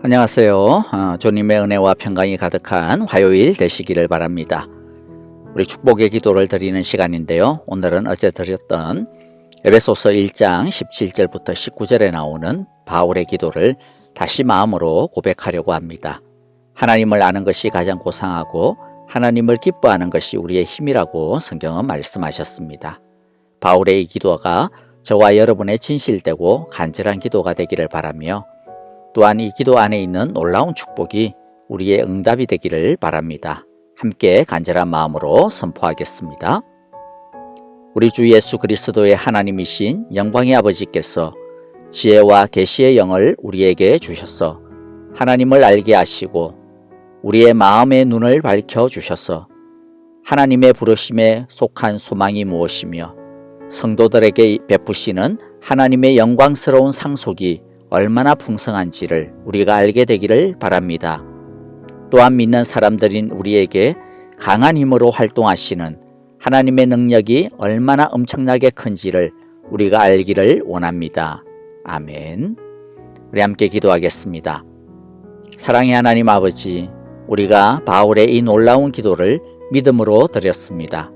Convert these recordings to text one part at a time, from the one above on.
안녕하세요. 주님의 은혜와 평강이 가득한 화요일 되시기를 바랍니다. 우리 축복의 기도를 드리는 시간인데요. 오늘은 어제 드렸던 에베소서 1장 17절부터 19절에 나오는 바울의 기도를 다시 마음으로 고백하려고 합니다. 하나님을 아는 것이 가장 고상하고 하나님을 기뻐하는 것이 우리의 힘이라고 성경은 말씀하셨습니다. 바울의 이 기도가 저와 여러분의 진실되고 간절한 기도가 되기를 바라며 또한 이 기도 안에 있는 놀라운 축복이 우리의 응답이 되기를 바랍니다. 함께 간절한 마음으로 선포하겠습니다. 우리 주 예수 그리스도의 하나님이신 영광의 아버지께서 지혜와 계시의 영을 우리에게 주셔서 하나님을 알게 하시고 우리의 마음의 눈을 밝혀 주셔서 하나님의 부르심에 속한 소망이 무엇이며 성도들에게 베푸시는 하나님의 영광스러운 상속이 얼마나 풍성한지를 우리가 알게 되기를 바랍니다. 또한 믿는 사람들인 우리에게 강한 힘으로 활동하시는 하나님의 능력이 얼마나 엄청나게 큰지를 우리가 알기를 원합니다. 아멘. 우리 함께 기도하겠습니다. 사랑의 하나님 아버지, 우리가 바울의 이 놀라운 기도를 믿음으로 드렸습니다.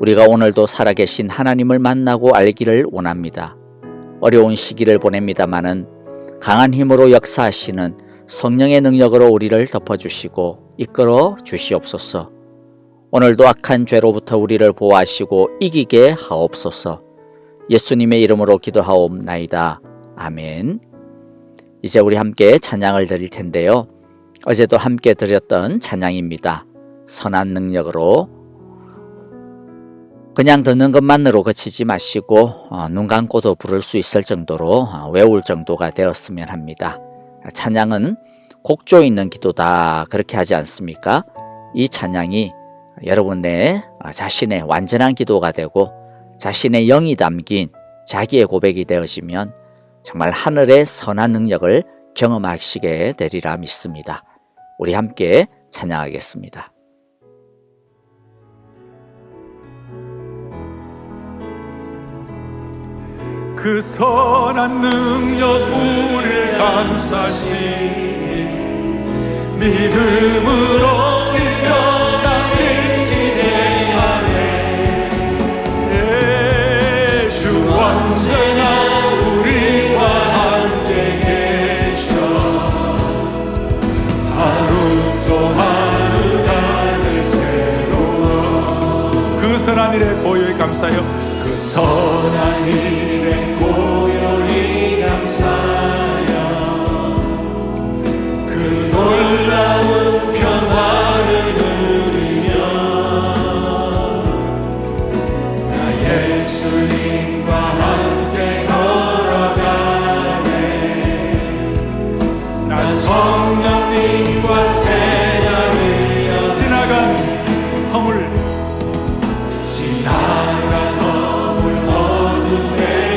우리가 오늘도 살아계신 하나님을 만나고 알기를 원합니다. 어려운 시기를 보냅니다마는 강한 힘으로 역사하시는 성령의 능력으로 우리를 덮어주시고 이끌어 주시옵소서. 오늘도 악한 죄로부터 우리를 보호하시고 이기게 하옵소서. 예수님의 이름으로 기도하옵나이다. 아멘. 이제 우리 함께 찬양을 드릴 텐데요. 어제도 함께 드렸던 찬양입니다. 선한 능력으로. 그냥 듣는 것만으로 그치지 마시고 눈 감고도 부를 수 있을 정도로 외울 정도가 되었으면 합니다. 찬양은 곡조 있는 기도다 그렇게 하지 않습니까? 이 찬양이 여러분의 자신의 완전한 기도가 되고 자신의 영이 담긴 자기의 고백이 되어지면 정말 하늘의 선한 능력을 경험하시게 되리라 믿습니다. 우리 함께 찬양하겠습니다. 그 선한 능력 우리를 감싸시니 믿음으로 일어나길 기대하네. 예수 언제나 우리와 함께 계셔 하루 또 하루 다들 새로워. 그 선한 일에 고요히 감사하여 그 선한 일에 고요히 감사하여 그 놀라운 평화를 누리며 나 예수님과 함께 걸어가네. 난 성령님과 새날을 지나간 허물 어둠에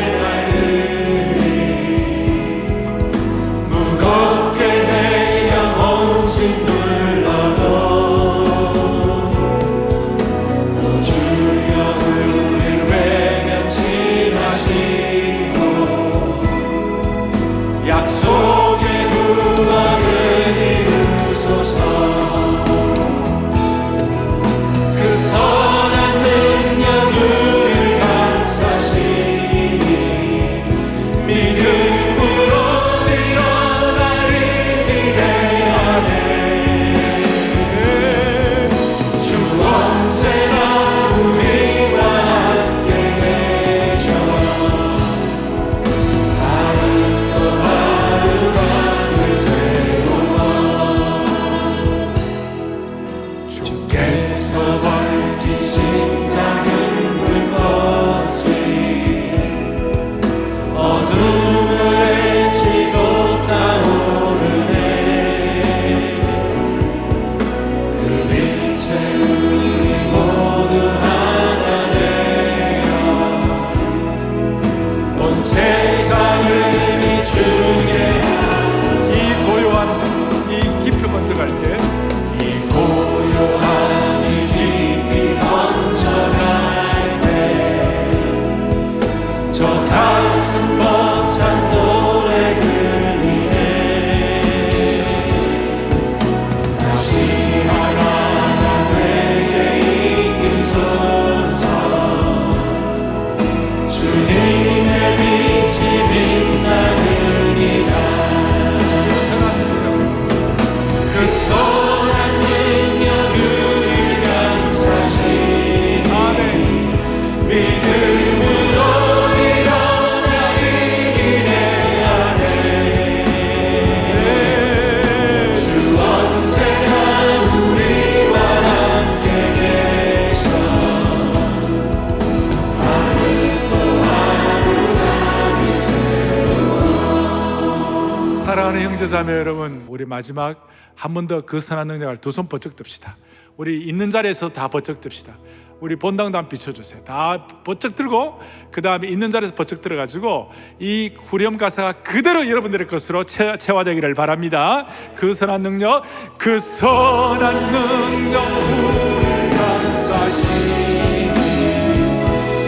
형제자매 여러분, 우리 마지막 한 번 더 그 선한 능력을 두 손 번쩍 듭시다. 우리 있는 자리에서 다 번쩍 듭시다. 우리 본당도 한번 비춰주세요. 다 번쩍 들고 그 다음에 있는 자리에서 번쩍 들어가지고 이 후렴 가사가 그대로 여러분들의 것으로 체화되기를 바랍니다. 그 선한 능력, 그 선한 능력 우리 감사시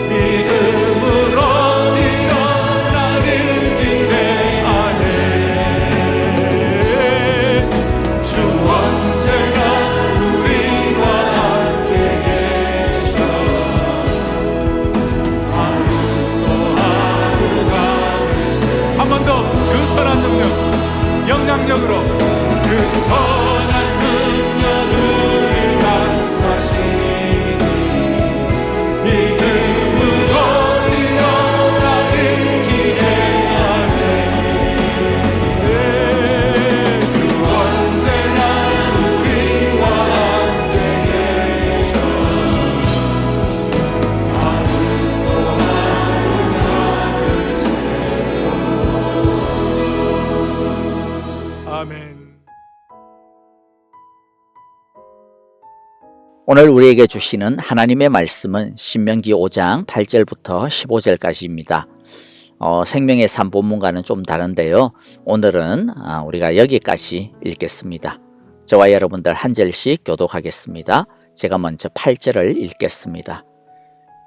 믿음으로 일어나는 기대 안에 주 언제나 우리와 함께 계셔 하루도 하루가 한 번 더 그 선한 능력 영향력으로 그 선한 능력을 감사시 믿음으로 일어나는 기대하네 주 언제나 우리와 함께 계셔 하루도 하루가 아멘. 오늘 우리에게 주시는 하나님의 말씀은 신명기 5장 8절부터 15절까지입니다. 생명의 삶 본문과는 좀 다른데요. 오늘은 우리가 여기까지 읽겠습니다. 저와 여러분들 한 절씩 교독하겠습니다. 제가 먼저 8절을 읽겠습니다.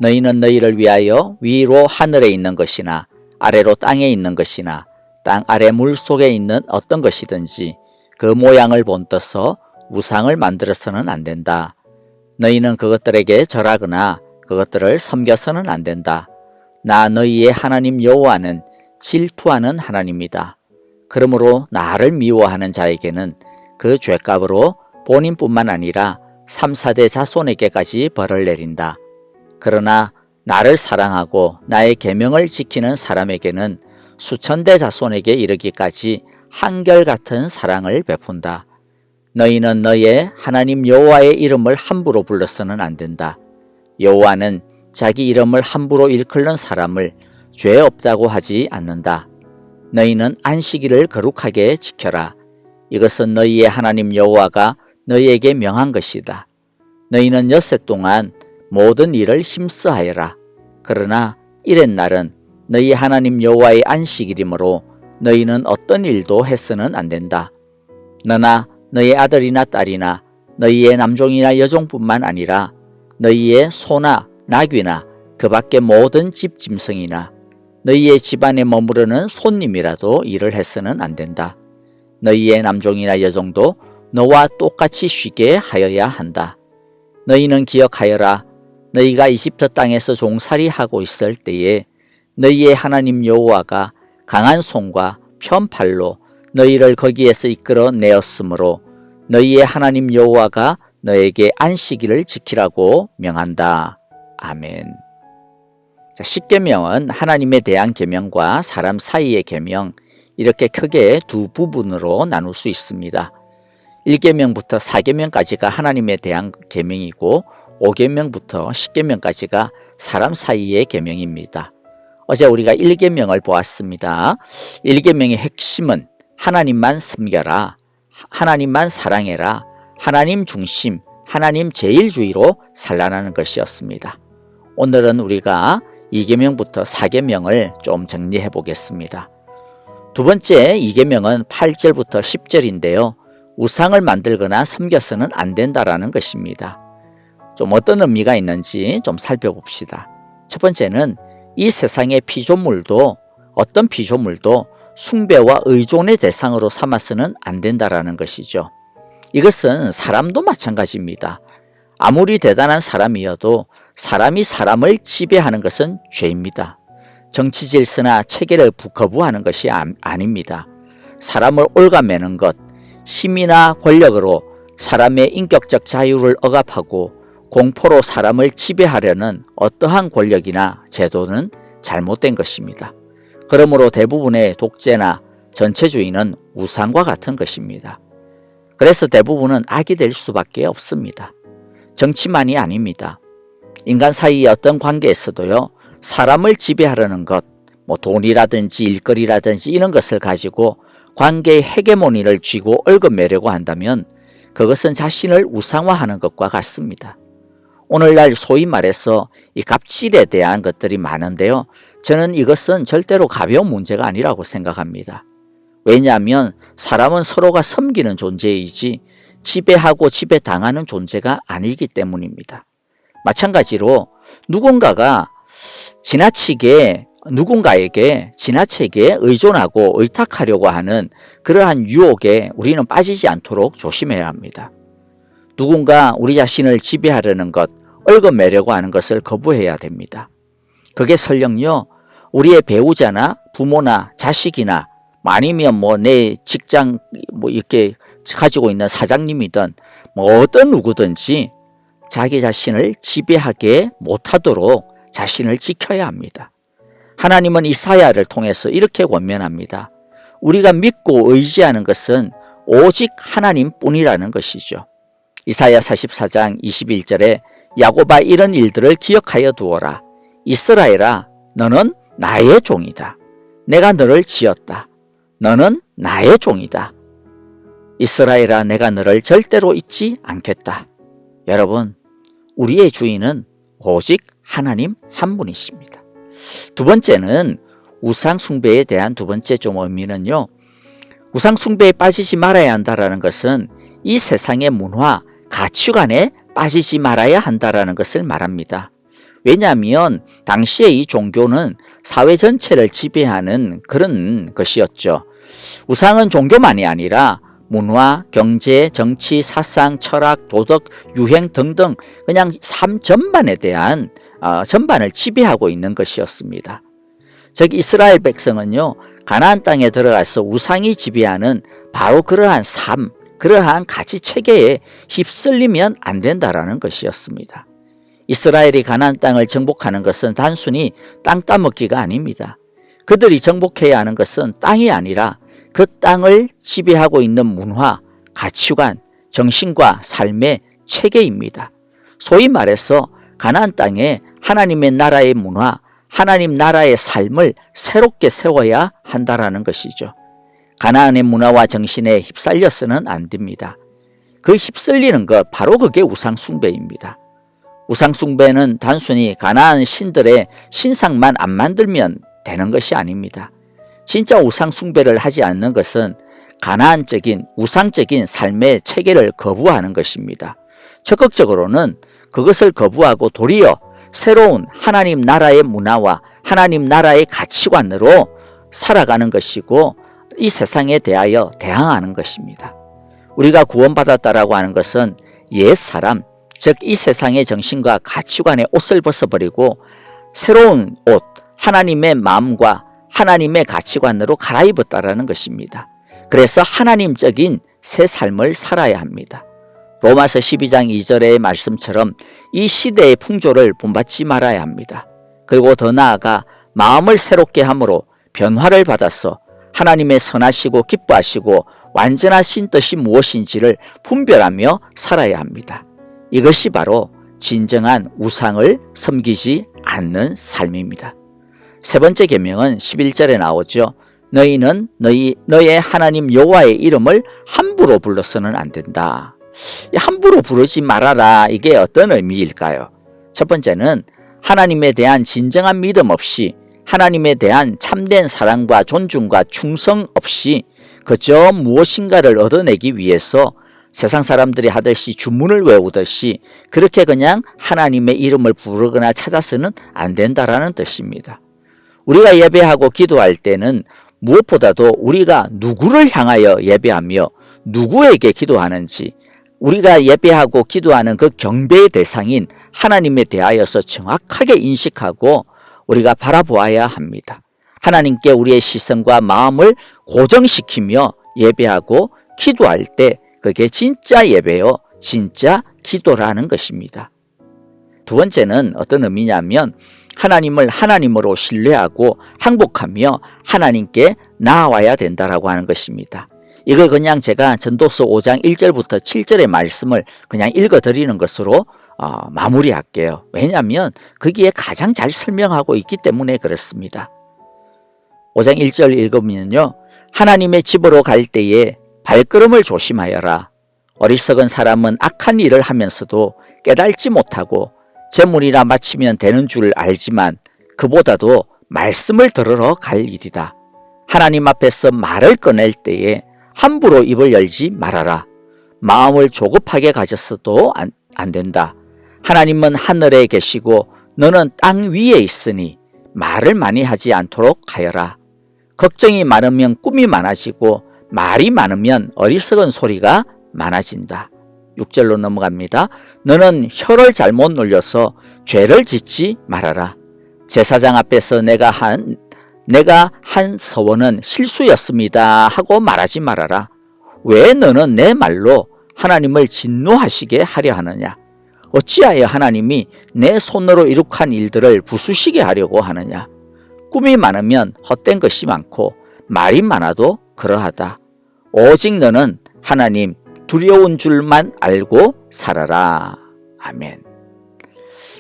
너희는 너희를 위하여 위로 하늘에 있는 것이나 아래로 땅에 있는 것이나 땅 아래 물 속에 있는 어떤 것이든지 그 모양을 본떠서 우상을 만들어서는 안 된다. 너희는 그것들에게 절하거나 그것들을 섬겨서는 안 된다. 나 너희의 하나님 여호와는 질투하는 하나님이다. 그러므로 나를 미워하는 자에게는 그 죄값으로 본인뿐만 아니라 3, 4대 자손에게까지 벌을 내린다. 그러나 나를 사랑하고 나의 계명을 지키는 사람에게는 수천대 자손에게 이르기까지 한결같은 사랑을 베푼다. 너희는 너의 하나님 여호와의 이름을 함부로 불러서는 안 된다. 여호와는 자기 이름을 함부로 일컫는 사람을 죄 없다고 하지 않는다. 너희는 안식일을 거룩하게 지켜라. 이것은 너희의 하나님 여호와가 너희에게 명한 것이다. 너희는 엿새 동안 모든 일을 힘쓰하여라. 그러나 이렛날은 너희 하나님 여호와의 안식일이므로 너희는 어떤 일도 해서는 안 된다. 너나 너희 아들이나 딸이나 너희의 남종이나 여종뿐만 아니라 너희의 소나 나귀나 그 밖의 모든 집 짐승이나 너희의 집안에 머무르는 손님이라도 일을 해서는 안 된다. 너희의 남종이나 여종도 너와 똑같이 쉬게 하여야 한다. 너희는 기억하여라. 너희가 이집트 땅에서 종살이하고 있을 때에 너희의 하나님 여호와가 강한 손과 편팔로 너희를 거기에서 이끌어 내었으므로 너희의 하나님 여호와가 너에게 안식일을 지키라고 명한다. 아멘. 십계명은 하나님에 대한 계명과 사람 사이의 계명, 이렇게 크게 두 부분으로 나눌 수 있습니다. 1계명부터 4계명까지가 하나님에 대한 계명이고 5계명부터 10계명까지가 사람 사이의 계명입니다. 어제 우리가 1계명을 보았습니다. 1계명의 핵심은 하나님만 섬겨라, 하나님만 사랑해라, 하나님 중심, 하나님 제일주의로 살라는 것이었습니다. 오늘은 우리가 2계명부터 4계명을 좀 정리해 보겠습니다. 두 번째 2계명은 8절부터 10절인데요. 우상을 만들거나 섬겨서는 안 된다라는 것입니다. 좀 어떤 의미가 있는지 좀 살펴봅시다. 첫 번째는 이 세상의 피조물도 어떤 피조물도 숭배와 의존의 대상으로 삼아서는 안 된다라는 것이죠. 이것은 사람도 마찬가지입니다. 아무리 대단한 사람이어도 사람이 사람을 지배하는 것은 죄입니다. 정치 질서나 체계를 거부하는 것이 아닙니다. 사람을 올가매는 것, 힘이나 권력으로 사람의 인격적 자유를 억압하고 공포로 사람을 지배하려는 어떠한 권력이나 제도는 잘못된 것입니다. 그러므로 대부분의 독재나 전체주의는 우상과 같은 것입니다. 그래서 대부분은 악이 될 수밖에 없습니다. 정치만이 아닙니다. 인간 사이의 어떤 관계에서도요, 사람을 지배하려는 것, 돈이라든지 일거리라든지 이런 것을 가지고 관계의 헤게모니를 쥐고 얽어매려고 한다면 그것은 자신을 우상화하는 것과 같습니다. 오늘날 소위 말해서 이 갑질에 대한 것들이 많은데요. 저는 이것은 절대로 가벼운 문제가 아니라고 생각합니다. 왜냐하면 사람은 서로가 섬기는 존재이지 지배하고 지배당하는 존재가 아니기 때문입니다. 마찬가지로 누군가가 누군가에게 지나치게 의존하고 의탁하려고 하는 그러한 유혹에 우리는 빠지지 않도록 조심해야 합니다. 누군가 우리 자신을 지배하려는 것, 얽어매려고 하는 것을 거부해야 됩니다. 그게 설령요, 우리의 배우자나 부모나 자식이나 아니면 내 직장 이렇게 가지고 있는 사장님이든 어떤 누구든지 자기 자신을 지배하게 못하도록 자신을 지켜야 합니다. 하나님은 이사야를 통해서 이렇게 권면합니다. 우리가 믿고 의지하는 것은 오직 하나님뿐이라는 것이죠. 이사야 44장 21절에 야곱아 이런 일들을 기억하여 두어라. 이스라엘아 너는 나의 종이다. 내가 너를 지었다. 너는 나의 종이다. 이스라엘아 내가 너를 절대로 잊지 않겠다. 여러분, 우리의 주인은 오직 하나님 한 분이십니다. 두 번째는 우상 숭배에 대한 두 번째 좀 의미는요. 우상 숭배에 빠지지 말아야 한다는 것은 이 세상의 문화, 가치관에 빠지지 말아야 한다는 것을 말합니다. 왜냐하면 당시에 이 종교는 사회 전체를 지배하는 그런 것이었죠. 우상은 종교만이 아니라 문화, 경제, 정치, 사상, 철학, 도덕, 유행 등등 그냥 삶 전반에 대한 전반을 지배하고 있는 것이었습니다. 즉 이스라엘 백성은요, 가나안 땅에 들어가서 우상이 지배하는 바로 그러한 삶, 그러한 가치 체계에 휩쓸리면 안 된다라는 것이었습니다. 이스라엘이 가나안 땅을 정복하는 것은 단순히 땅 따먹기가 아닙니다. 그들이 정복해야 하는 것은 땅이 아니라 그 땅을 지배하고 있는 문화, 가치관, 정신과 삶의 체계입니다. 소위 말해서 가나안 땅에 하나님의 나라의 문화, 하나님 나라의 삶을 새롭게 세워야 한다라는 것이죠. 가나안의 문화와 정신에 휩쓸려서는 안 됩니다. 그 휩쓸리는 것, 바로 그게 우상 숭배입니다. 우상 숭배는 단순히 가나안 신들의 신상만 안 만들면 되는 것이 아닙니다. 진짜 우상 숭배를 하지 않는 것은 가나안적인 우상적인 삶의 체계를 거부하는 것입니다. 적극적으로는 그것을 거부하고 도리어 새로운 하나님 나라의 문화와 하나님 나라의 가치관으로 살아가는 것이고 이 세상에 대하여 대항하는 것입니다. 우리가 구원받았다라고 하는 것은 옛사람, 즉 이 세상의 정신과 가치관의 옷을 벗어버리고 새로운 옷, 하나님의 마음과 하나님의 가치관으로 갈아입었다라는 것입니다. 그래서 하나님적인 새 삶을 살아야 합니다. 로마서 12장 2절의 말씀처럼 이 시대의 풍조를 본받지 말아야 합니다. 그리고 더 나아가 마음을 새롭게 함으로 변화를 받아서 하나님의 선하시고 기뻐하시고 완전하신 뜻이 무엇인지를 분별하며 살아야 합니다. 이것이 바로 진정한 우상을 섬기지 않는 삶입니다. 세 번째 계명은 11절에 나오죠. 너희는 너의 하나님 여호와의 이름을 함부로 불러서는 안 된다. 함부로 부르지 말아라. 이게 어떤 의미일까요? 첫 번째는 하나님에 대한 진정한 믿음 없이 하나님에 대한 참된 사랑과 존중과 충성 없이 그저 무엇인가를 얻어내기 위해서 세상 사람들이 하듯이 주문을 외우듯이 그렇게 그냥 하나님의 이름을 부르거나 찾아서는 안 된다라는 뜻입니다. 우리가 예배하고 기도할 때는 무엇보다도 우리가 누구를 향하여 예배하며 누구에게 기도하는지 우리가 예배하고 기도하는 그 경배의 대상인 하나님에 대하여서 정확하게 인식하고 우리가 바라보아야 합니다. 하나님께 우리의 시선과 마음을 고정시키며 예배하고 기도할 때 그게 진짜 예배요, 진짜 기도라는 것입니다. 두 번째는 어떤 의미냐면 하나님을 하나님으로 신뢰하고 항복하며 하나님께 나아와야 된다라고 하는 것입니다. 이걸 그냥 제가 전도서 5장 1절부터 7절의 말씀을 그냥 읽어드리는 것으로 마무리할게요. 왜냐하면 거기에 가장 잘 설명하고 있기 때문에 그렇습니다. 5장 1절 읽으면요, 하나님의 집으로 갈 때에 발걸음을 조심하여라. 어리석은 사람은 악한 일을 하면서도 깨달지 못하고 재물이나 바치면 되는 줄 알지만 그보다도 말씀을 들으러 갈 일이다. 하나님 앞에서 말을 꺼낼 때에 함부로 입을 열지 말아라. 마음을 조급하게 가졌어도 안 된다. 하나님은 하늘에 계시고 너는 땅 위에 있으니 말을 많이 하지 않도록 하여라. 걱정이 많으면 꿈이 많아지고 말이 많으면 어리석은 소리가 많아진다. 6절로 넘어갑니다. 너는 혀를 잘못 놀려서 죄를 짓지 말아라. 제사장 앞에서 내가 한 서원은 실수였습니다 하고 말하지 말아라. 왜 너는 내 말로 하나님을 진노하시게 하려 하느냐? 어찌하여 하나님이 내 손으로 이룩한 일들을 부수시게 하려고 하느냐? 꿈이 많으면 헛된 것이 많고 말이 많아도 그러하다. 오직 너는 하나님 두려운 줄만 알고 살아라. 아멘.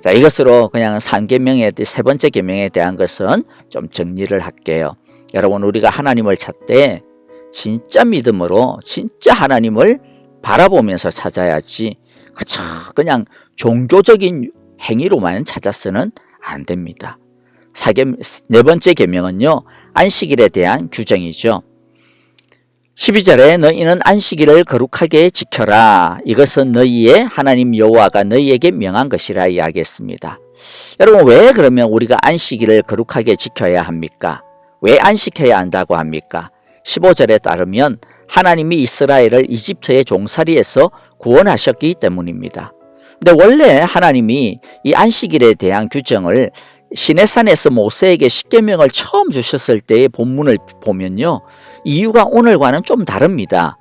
자, 이것으로 그냥 3계명의 세 번째 계명에 대한 것은 좀 정리를 할게요. 여러분, 우리가 하나님을 찾되 진짜 믿음으로 진짜 하나님을 바라보면서 찾아야지 그냥 종교적인 행위로만 찾아서는 안 됩니다. 네 번째 계명은요, 안식일에 대한 규정이죠. 12절에 너희는 안식일을 거룩하게 지켜라. 이것은 너희의 하나님 여호와가 너희에게 명한 것이라 이야기했습니다. 여러분, 왜 그러면 우리가 안식일을 거룩하게 지켜야 합니까? 왜 안식해야 한다고 합니까? 15절에 따르면 하나님이 이스라엘을 이집트의 종살이에서 구원하셨기 때문입니다. 근데 원래 하나님이 이 안식일에 대한 규정을 시내산에서 모세에게 십계명을 처음 주셨을 때의 본문을 보면요, 이유가 오늘과는 좀 다릅니다.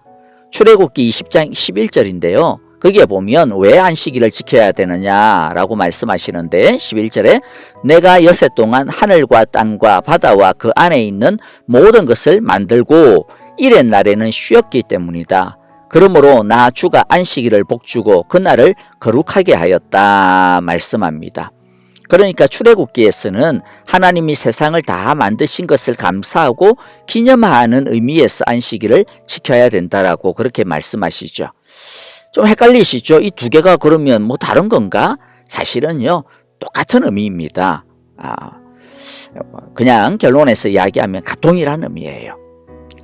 출애굽기 20장 11절인데요. 거기에 보면 왜 안식일을 지켜야 되느냐라고 말씀하시는데 11절에 내가 여세 동안 하늘과 땅과 바다와 그 안에 있는 모든 것을 만들고 일의 날에는 쉬었기 때문이다. 그러므로 나 주가 안식일을 복주고 그날을 거룩하게 하였다 말씀합니다. 그러니까 출애굽기에서는 하나님이 세상을 다 만드신 것을 감사하고 기념하는 의미에서 안식일을 지켜야 된다라고 그렇게 말씀하시죠. 좀 헷갈리시죠? 이 두 개가 그러면 뭐 다른 건가? 사실은요, 똑같은 의미입니다. 그냥 결론에서 이야기하면 동일한 의미예요.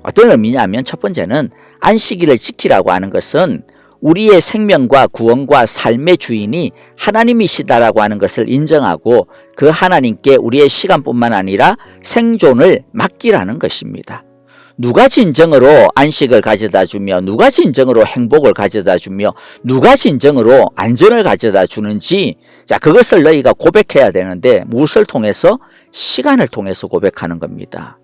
어떤 의미냐면 첫 번째는 안식일을 지키라고 하는 것은 우리의 생명과 구원과 삶의 주인이 하나님이시다라고 하는 것을 인정하고 그 하나님께 우리의 시간뿐만 아니라 생존을 맡기라는 것입니다. 누가 진정으로 안식을 가져다 주며 누가 진정으로 행복을 가져다 주며 누가 진정으로 안전을 가져다 주는지, 자, 그것을 너희가 고백해야 되는데 무엇을 통해서? 시간을 통해서 고백하는 겁니다.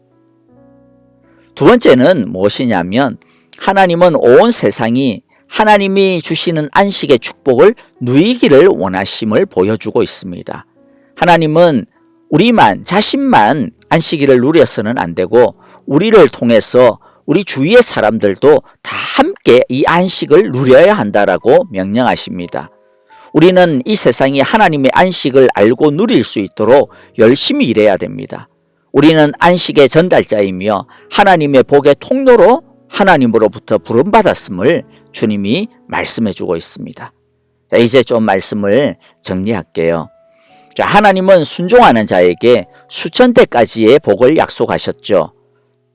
두 번째는 무엇이냐면 하나님은 온 세상이 하나님이 주시는 안식의 축복을 누리기를 원하심을 보여주고 있습니다. 하나님은 우리만, 자신만 안식일을 누려서는 안 되고 우리를 통해서 우리 주위의 사람들도 다 함께 이 안식을 누려야 한다라고 명령하십니다. 우리는 이 세상이 하나님의 안식을 알고 누릴 수 있도록 열심히 일해야 됩니다. 우리는 안식의 전달자이며 하나님의 복의 통로로 하나님으로부터 부름받았음을 주님이 말씀해 주고 있습니다. 자, 이제 좀 말씀을 정리할게요. 자, 하나님은 순종하는 자에게 수천 대까지의 복을 약속하셨죠.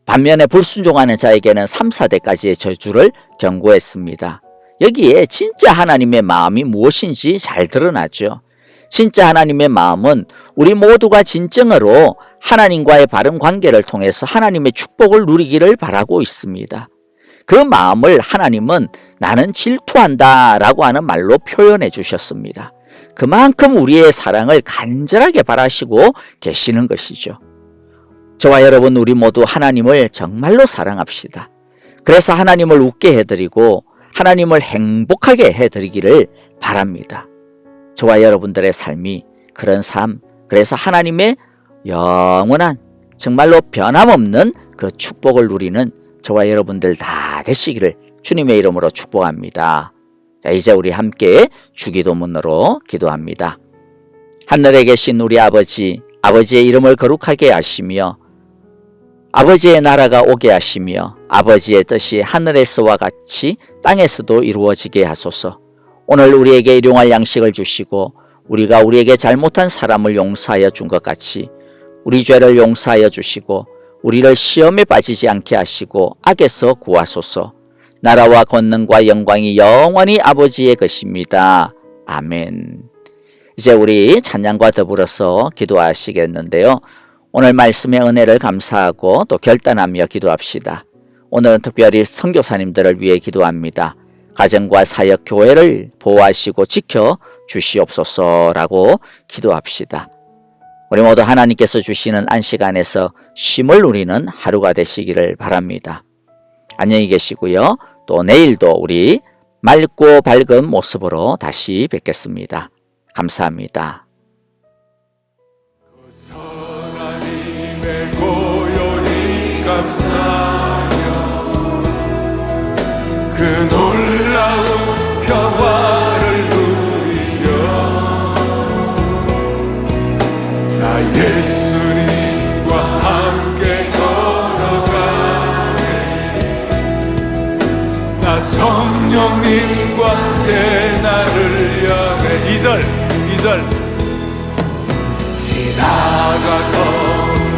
반면에 불순종하는 자에게는 3, 4대까지의 저주를 경고했습니다. 여기에 진짜 하나님의 마음이 무엇인지 잘 드러나죠. 진짜 하나님의 마음은 우리 모두가 진정으로 하나님과의 바른 관계를 통해서 하나님의 축복을 누리기를 바라고 있습니다. 그 마음을 하나님은 나는 질투한다 라고 하는 말로 표현해 주셨습니다. 그만큼 우리의 사랑을 간절하게 바라시고 계시는 것이죠. 저와 여러분, 우리 모두 하나님을 정말로 사랑합시다. 그래서 하나님을 웃게 해드리고 하나님을 행복하게 해드리기를 바랍니다. 저와 여러분들의 삶이 그런 삶, 그래서 하나님의 영원한 정말로 변함없는 그 축복을 누리는 저와 여러분들 다 되시기를 주님의 이름으로 축복합니다. 자, 이제 우리 함께 주기도문으로 기도합니다. 하늘에 계신 우리 아버지, 아버지의 이름을 거룩하게 하시며 아버지의 나라가 오게 하시며 아버지의 뜻이 하늘에서와 같이 땅에서도 이루어지게 하소서. 오늘 우리에게 일용할 양식을 주시고 우리가 우리에게 잘못한 사람을 용서하여 준 것 같이 우리 죄를 용서하여 주시고 우리를 시험에 빠지지 않게 하시고 악에서 구하소서. 나라와 권능과 영광이 영원히 아버지의 것입니다. 아멘. 이제 우리 찬양과 더불어서 기도하시겠는데요. 오늘 말씀의 은혜를 감사하고 또 결단하며 기도합시다. 오늘은 특별히 선교사님들을 위해 기도합니다. 가정과 사역 교회를 보호하시고 지켜 주시옵소서라고 기도합시다. 우리 모두 하나님께서 주시는 안식 안에서 쉼을 누리는 하루가 되시기를 바랍니다. 안녕히 계시고요. 또 내일도 우리 맑고 밝은 모습으로 다시 뵙겠습니다. 감사합니다. 하나님의 고요히 감사하여 그 놀라운 평화를 누리며 나 예수님과 함께 걸어가네. 나 성령님과 새날을 향해 2절 지나가던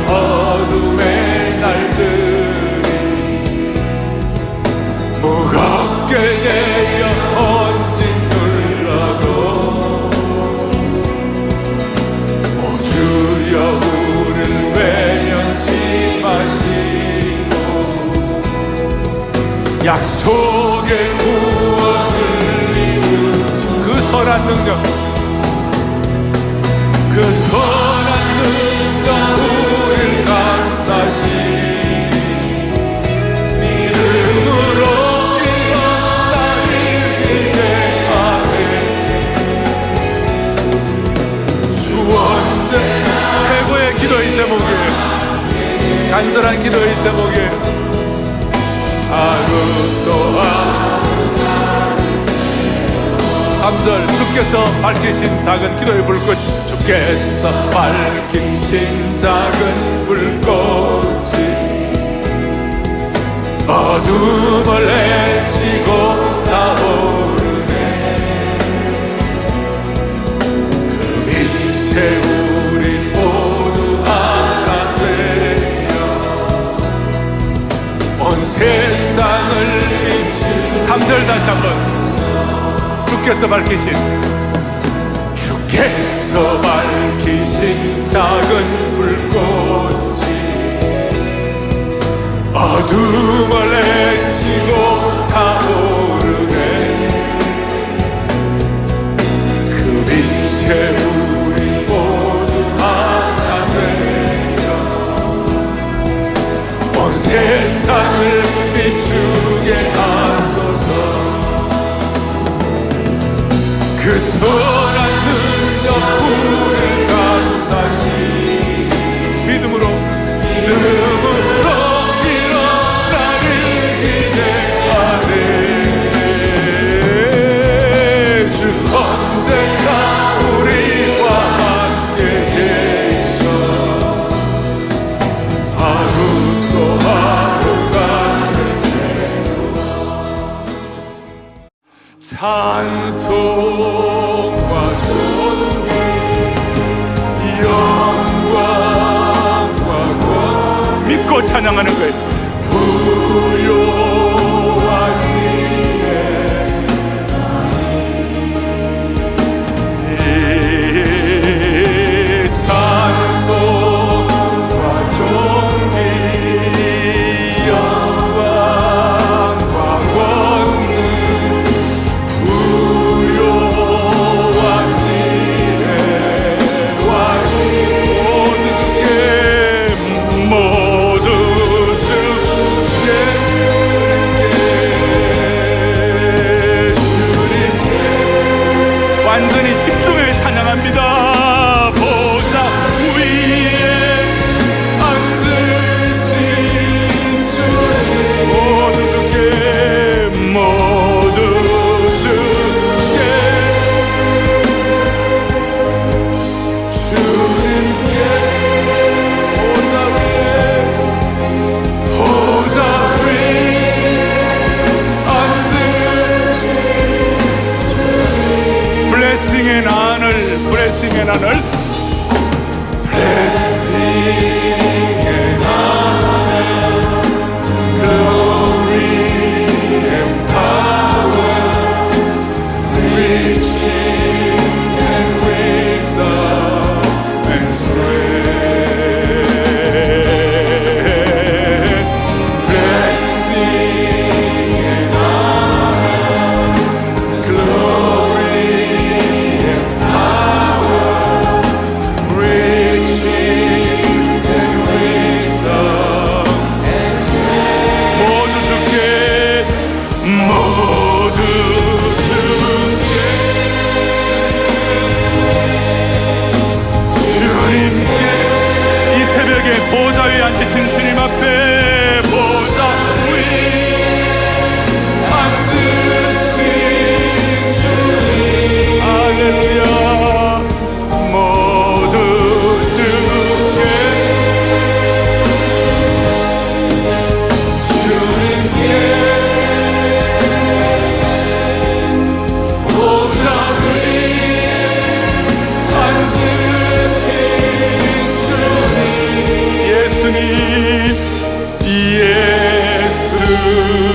어둠의 날들이 무겁게 내려 얹힌 눌러도 오 주여 우리를 외면치 마시고 약속의 구원을 이루신 그 선한 능력 그 선한 능력 우릴 감싸시니 믿음으로 일어나길 기대하네. 주 언제나 최고의 기도의 제목이에요. 간절한 기도의 제목이에요. 하루 또한 3절 주께서 밝히신 작은 기도의 불꽃 주께서 밝히신 작은 불꽃이 어둠을 헤치고 타오르네. 그 빛에 우리 모두 하나 되어 온 세상을 비춘 3절 다시 한번 주께서 밝히신 작은 불꽃이 어둠을 헤치고 타오르네. 그 빛에 우리 모두 하나 되어 온 세상을 비추게 하소서. 그 선한 능력 우리를 감싸시니 믿음으로 일어나길 기대하네. 주 언제나 우리와 함께 계셔 하루 또 하루가 새로워. 찬송과 존귀 영광과 권 믿고 찬양하는 거예요. 모두 하늘 보좌 위에 앉으신 주님 앞에 보좌 위에 앉으신 주님 할렐루야 모두 주께 주님께 보좌 위에 앉으신 예수님